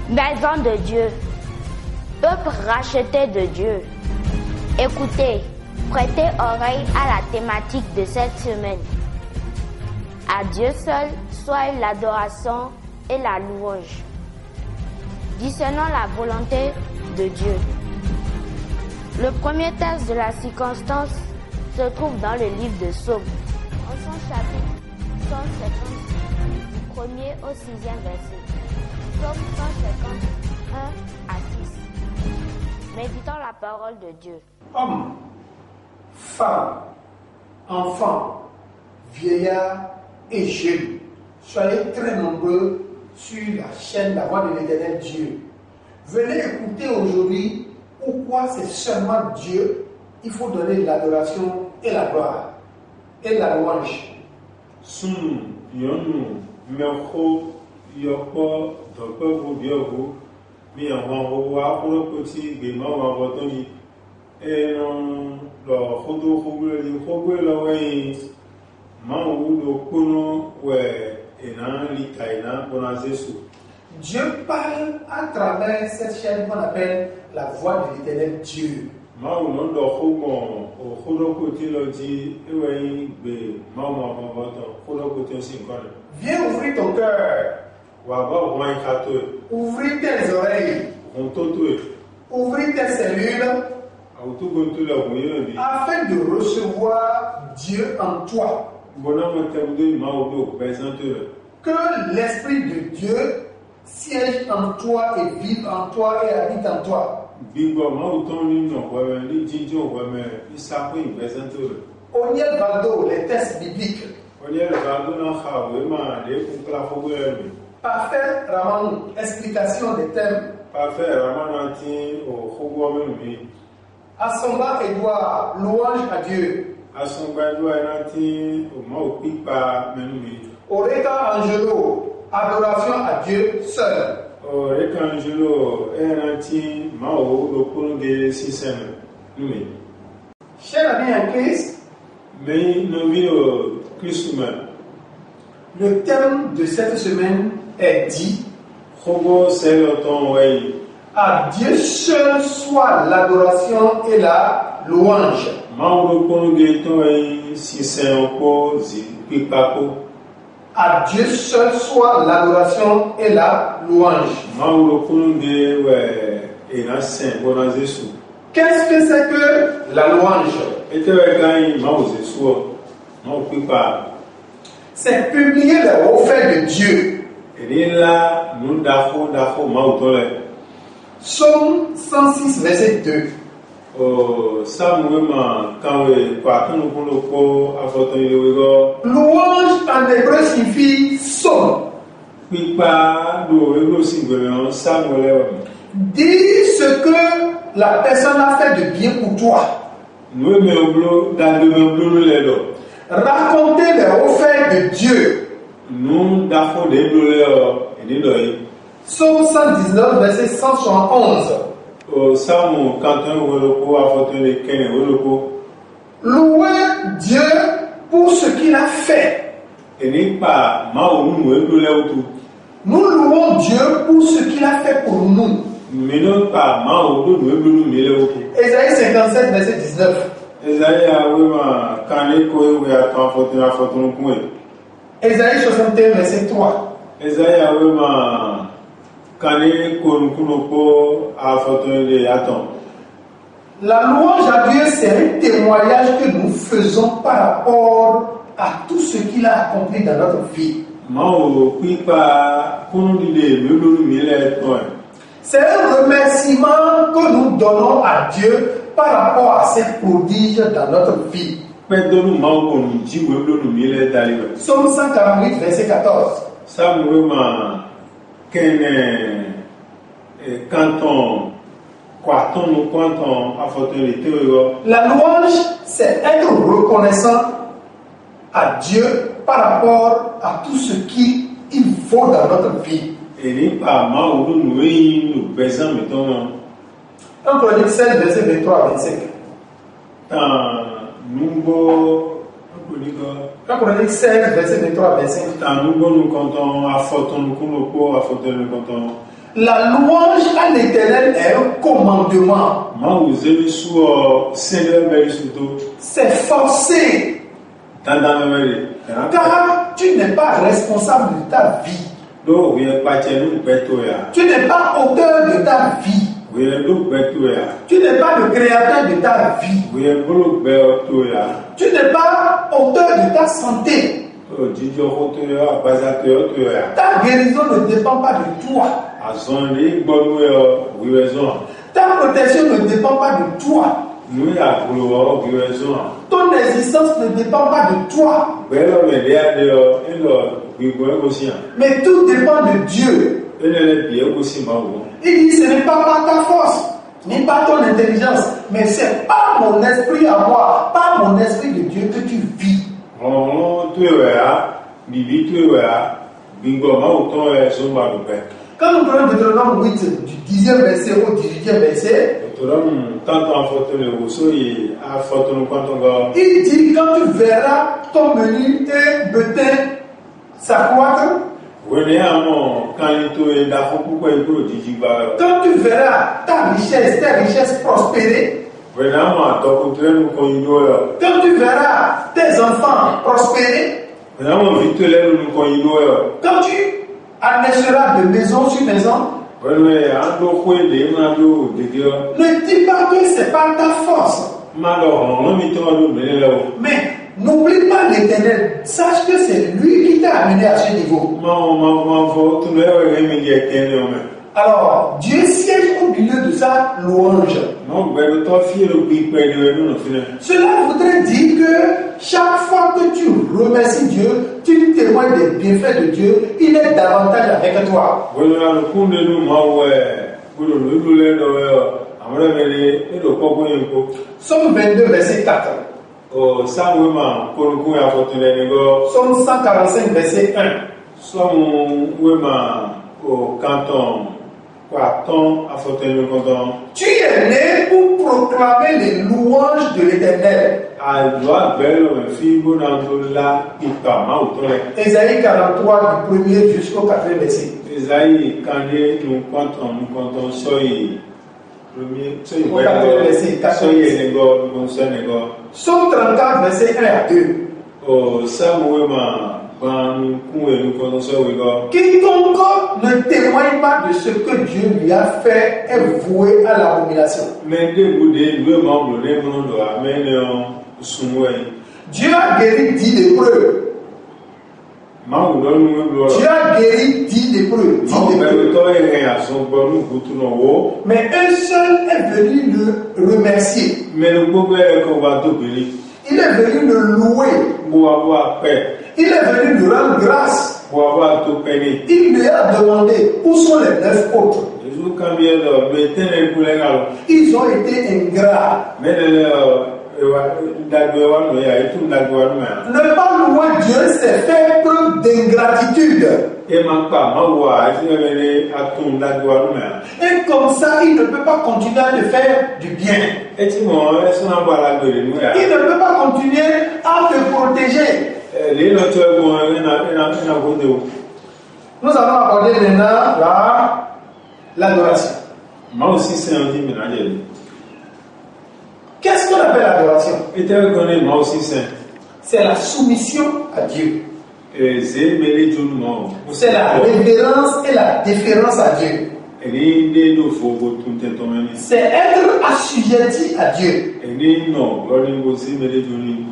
Maison de Dieu, peuple racheté de Dieu. Écoutez, prêtez oreille à la thématique de cette semaine. À Dieu seul soit l'adoration et la louange. Discernons la volonté de Dieu. Le premier texte de la circonstance se trouve dans le livre de Psaume, en son chapitre 150, du 1er au 6e verset. Psaume 151 à 6. Méditons la parole de Dieu. Hommes, femmes, enfants, vieillards et jeunes, soyez très nombreux sur la chaîne La Voix de l'Éternel Dieu. Venez écouter aujourd'hui pourquoi c'est seulement Dieu il faut donner l'adoration et la gloire et la louange. Sunu yonu meko yoko dopevo biovo mi àwọn wa kuro koti gbema wa botoni enon lo khodo khogwe khogwe lo wen ma wu lo kono we enan litaina bona Jésus. Dieu parle à travers cette chaîne qu'on appelle la voix de l'Éternel Dieu. Ma wu no do khomo o khodo koti lo di ewen gbe ma ma boto khodo koti sin kone. Viens ouvrir ton cœur. Ouvrir tes oreilles. Ouvrir tes cellules. Afin de recevoir Dieu en toi. Que l'Esprit de Dieu siège en toi et vive en toi et habite en toi. Oniel Valdo, les textes bibliques. Parfait Ramon, explication des thèmes. Assomba Edouard, louange à Dieu. Oreka Angelo, adoration à Dieu seul. Chers amis en Christ, le thème de cette semaine est dit: à Dieu seul soit l'adoration et la louange. À Dieu seul soit l'adoration et la louange. Qu'est-ce que c'est que la louange? C'est publier les hauts faits de Dieu. Psaume 106, verset 2. Louange en hébreu signifie psaume. Dis ce que la personne a fait de bien pour toi. Raconter les hauts faits de Dieu. Psaume 119, verset 171. Louez Dieu pour ce qu'il a fait. Nous louons Dieu pour ce qu'il a fait pour nous. Ésaïe 57, verset 19. Ésaïe 61, verset 3. La louange à Dieu, c'est un témoignage que nous faisons par rapport à tout ce qu'il a accompli dans notre vie. C'est un remerciement que nous donnons à Dieu par rapport à ses prodiges dans notre vie. Psaume 148, verset 14. La louange, c'est être reconnaissant à Dieu par rapport à tout ce qu'il faut dans notre vie. 1 Chronique 16, verset 23 à 25. 1 Chronique 16, verset 23 à 25. La louange à l'Éternel est un commandement. C'est forcé. Car tu n'es pas responsable de ta vie. Tu n'es pas auteur de ta vie. Tu n'es pas le créateur de ta vie. Tu n'es pas auteur de ta santé. Ta guérison ne dépend pas de toi. Ta protection ne dépend pas de toi. Ton existence ne dépend pas de toi. Mais tout dépend de Dieu. Il dit ce n'est pas par ta force, ni par ton intelligence, mais c'est par mon esprit à moi, par mon esprit de Dieu que tu vis. Quand nous prenons Deutéronome 8, du 10e verset au 18e verset, il dit quand tu verras ton menu et butin s'accroître, quand tu verras ta richesse prospérer, quand tu verras tes enfants prospérer, quand tu annexiras de maison sur maison, ne dis pas que c'est pas ta force. Mais n'oublie pas l'Éternel. Sache que c'est lui qui t'a amené à ce niveau. Alors, Dieu siège au milieu de sa louange. Cela voudrait dire que chaque fois que tu remercies Dieu, tu témoignes des bienfaits de Dieu, il est davantage avec toi. Somme 22, verset 4. Somme 145, verset 1. Tu es né pour proclamer les louanges de l'Éternel. Ésaïe 43, du 1er jusqu'au 4e verset. Somme 34, verset 1 à 2. Quiconque ne témoigne pas de ce que Dieu lui a fait est voué à l'abomination. Dieu a guéri 10 lépreux. Dieu a guéri 10 lépreux. Mais un seul est venu le remercier. Il est venu le louer. Il est venu lui rendre grâce. Il lui a demandé où sont les 9 autres. Ils ont été ingrats. Ne pas louer Dieu, c'est faire preuve d'ingratitude. Et comme ça, il ne peut pas continuer à te faire du bien. Il ne peut pas continuer à te protéger. Nous allons aborder maintenant l'adoration. Qu'est-ce qu'on appelle l'adoration? C'est la soumission à Dieu. C'est la révérence et la déférence à Dieu. C'est être assujetti à Dieu.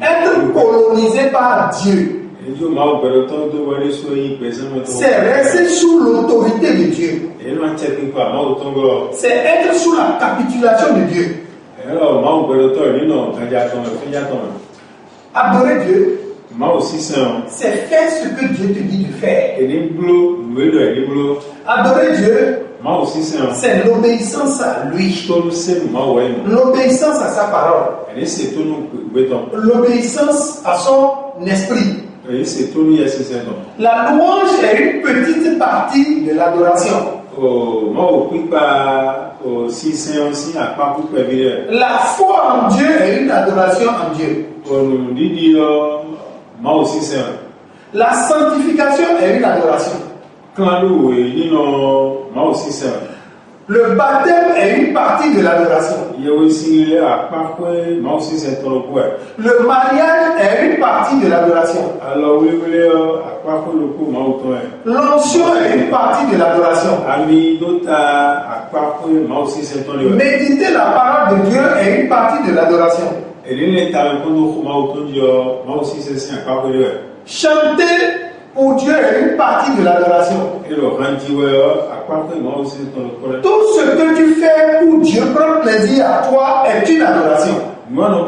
Être colonisé par Dieu. C'est rester sous l'autorité de Dieu. C'est être sous la capitulation de Dieu. Adorer Dieu, c'est faire ce que Dieu te dit de faire. Adorer Dieu, c'est l'obéissance à lui. L'obéissance à sa parole. L'obéissance à son esprit. La louange est une petite partie de l'adoration. La foi en Dieu est une adoration en Dieu. La sanctification est une adoration. Le baptême est une partie de l'adoration. Le mariage est une partie de l'adoration. L'onction est une partie de l'adoration. Méditer la parole de Dieu est une partie de l'adoration. Chanter pour Dieu est une partie de l'adoration. Tout ce que tu fais pour Dieu, prendre plaisir à toi, est une adoration. Quand nous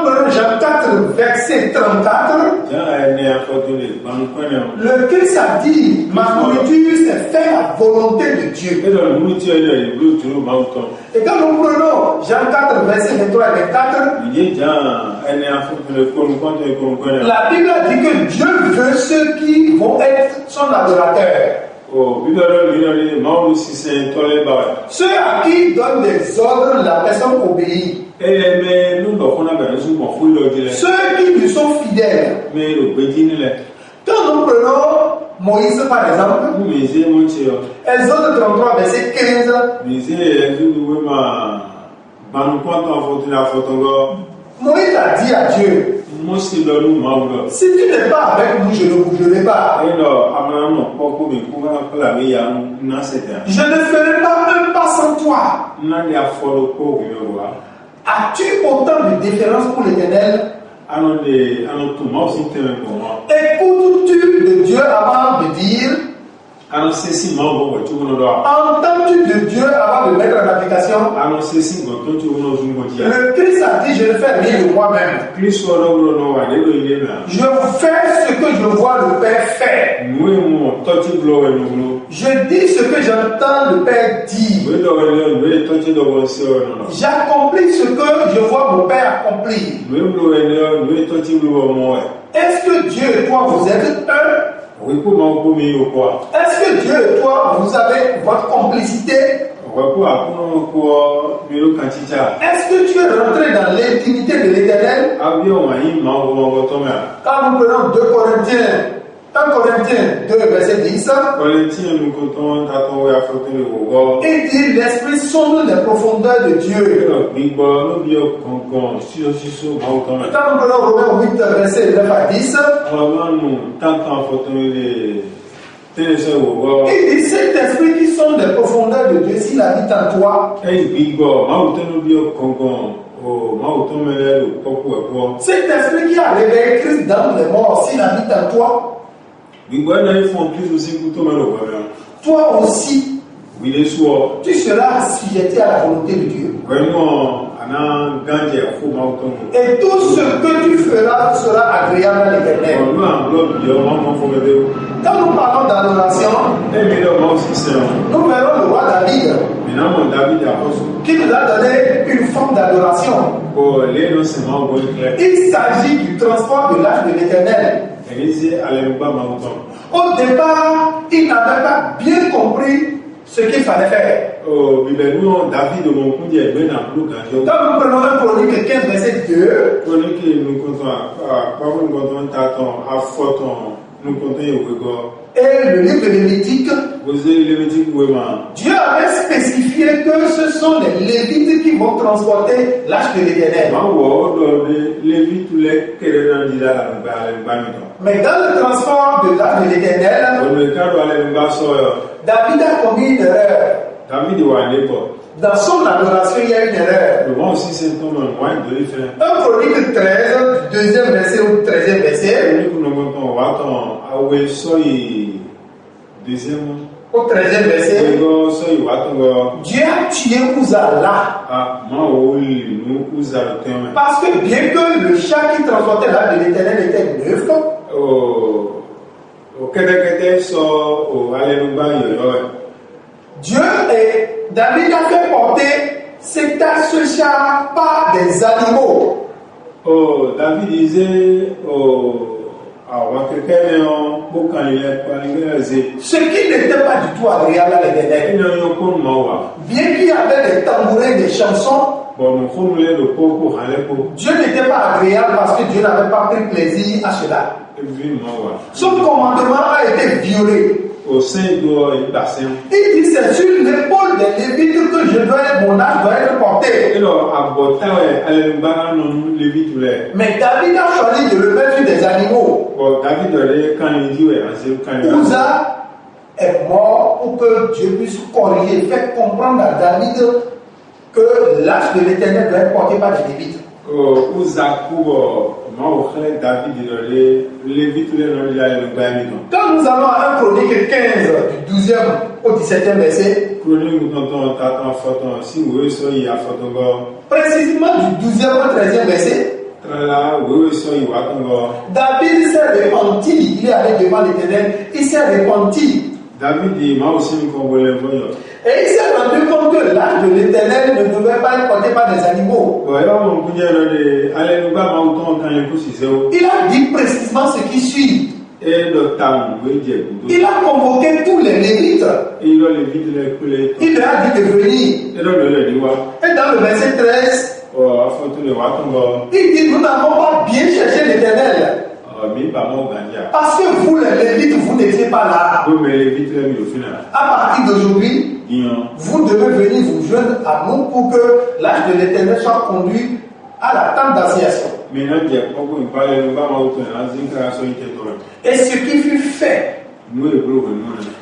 prenons Jean 4, verset 34, le Christ a dit, ma nourriture, c'est faire la volonté de Dieu. Et quand nous prenons Jean 4, verset 23 et 24, la Bible dit que Dieu veut ceux qui vont être son adorateur. Ceux à qui il donne des ordres, la personne obéit. Ceux qui lui sont fidèles. Quand nous prenons Moïse par exemple, Exode 33, verset 15, Moïse a dit à Dieu, si tu n'es pas avec nous, je ne bougerai pas. Je ne ferai pas un pas sans toi. As-tu autant de déférence pour l'Éternel? Écoutes-tu de Dieu avant de dire? Entends-tu de Dieu avant de mettre en application? Le Christ a dit, je ne fais rien de moi-même. Je fais ce que je vois le Père faire. Je dis ce que j'entends le Père dire. J'accomplis ce que je vois mon Père accomplir. Est-ce que Dieu et toi vous êtes un? Est-ce que Dieu et toi vous avez votre complicité? Est-ce que tu es rentré dans l'intimité de l'Éternel? Quand nous prenons 2 Corinthiens, 1 Corinthiens 2, verset 10, il dit l'Esprit sonde les profondeurs de Dieu. Quand nous prenons Romains 8, verset 9 à 10, il dit cet esprit qui sonde les profondeurs de Dieu, s'il habite en toi, cet esprit qui a réveillé Christ dans les morts, s'il habite en toi, toi aussi, tu seras assujetti à la volonté de Dieu. Et tout ce que tu feras sera agréable à l'Éternel. Quand nous parlons d'adoration, nous verrons le roi David qui nous a donné une forme d'adoration. Il s'agit du transport de l'âge de l'Éternel. Au départ, il n'avait pas bien compris ce qu'il fallait faire. Quand nous prenons un Chronique 15, verset 2, et le livre de Lévitique, Dieu avait spécifié que ce sont les Lévites qui vont transporter l'arche de l'Éternel. Mais dans le transport de l'arche de l'Éternel, David a commis une erreur. Dans son adoration, il y a une erreur. 1 Chronique 13, du 2e verset au 13e verset. Au 13e verset, Dieu a tué Uza là. Parce que bien que le chat qui transportait l'arche de l'Éternel était neuf, Dieu et David a fait porter cet chat par des animaux. David disait ce qui n'était pas du tout agréable à l'Éternel. Bien qu'il y avait des tambourins, des chansons, Dieu n'était pas agréable parce que Dieu n'avait pas pris plaisir à cela. Son commandement a été violé. Au sein de l'Ibassin. Il dit c'est sur l'épaule des Lévites que je dois être, mon âge doit être porté. Mais David a choisi de le mettre sur des animaux. Uza est mort pour que Dieu puisse corriger, faire comprendre à David que l'âge de l'Éternel doit être porté par les Lévites. Quand nous allons à 1 Chronique 15 du 12e au 17e verset, précisément du 12e au 13e verset, David s'est repenti, il est allé devant l'Éternel, il s'est repenti. Et il s'est rendu compte que l'âge de l'Éternel ne devait pas être porté par des animaux. Il a dit précisément ce qui suit. Il a convoqué tous les Lévites. Il leur a dit de venir. Et dans le verset 13, il dit nous n'avons pas bien cherché l'Éternel. Parce que vous les Lévites, vous n'étiez pas là. À partir d'aujourd'hui, vous devez venir vous joindre à nous pour que l'âge de l'Éternel soit conduit à la tente d'assignation. Et ce qui fut fait,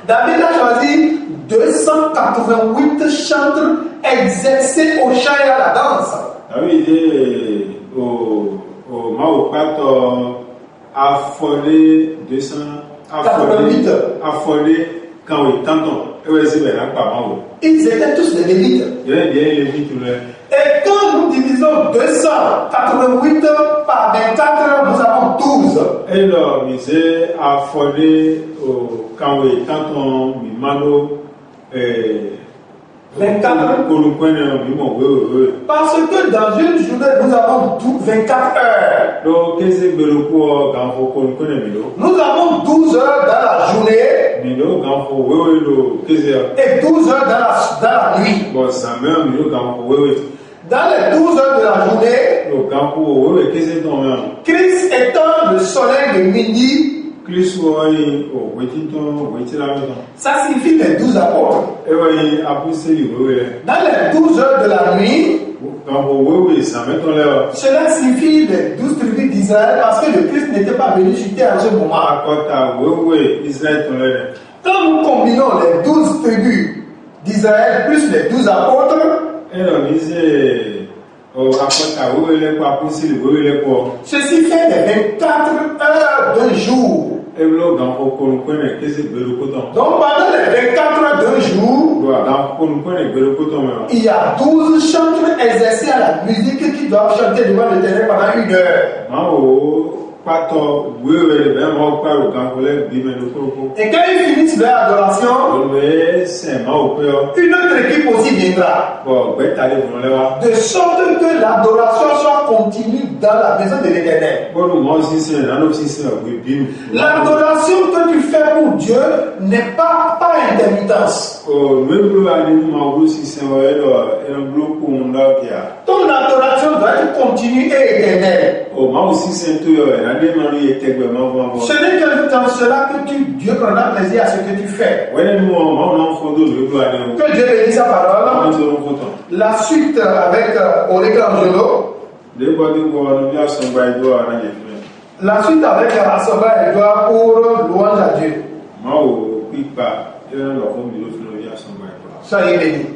David a choisi 288 chantres exercés au chant et à la danse. Affolé 288 affolé quand il tantôt ils étaient tous des Lévites. Et quand nous divisons 288 par 24, nous avons 12. Et là, misé affolé quand il tantôt mimano 24. Parce que dans une journée, nous avons 24 heures. Nous avons 12 heures dans la journée et 12 heures dans la nuit. Dans les 12 heures de la journée, Christ étant le soleil de midi, ça signifie les 12 apôtres. Dans les 12 heures de la nuit, cela signifie les 12 tribus d'Israël parce que le Christ n'était pas venu sur terre à ce moment. Quand nous combinons les 12 tribus d'Israël plus les 12 apôtres, ceci fait les 24 heures d'un jour. Donc pendant les 24 heures d'un jour, il y a 12 chantres exercés à la musique qui doivent chanter devant l'Éternel pendant 1 heure. Et quand ils finissent leur adoration, une autre équipe aussi viendra. De sorte que l'adoration soit continue dans la maison de l'Éternel. L'adoration que tu fais pour Dieu n'est pas par intermittence. Ton adoration doit être continue et éternelle. Ce n'est que dans cela que Dieu prendra plaisir à ce que tu fais. Que Dieu bénisse sa parole. La suite avec Olega Angelo. La suite avec Assoba Edouard pour louange à Dieu. Soyez bénis.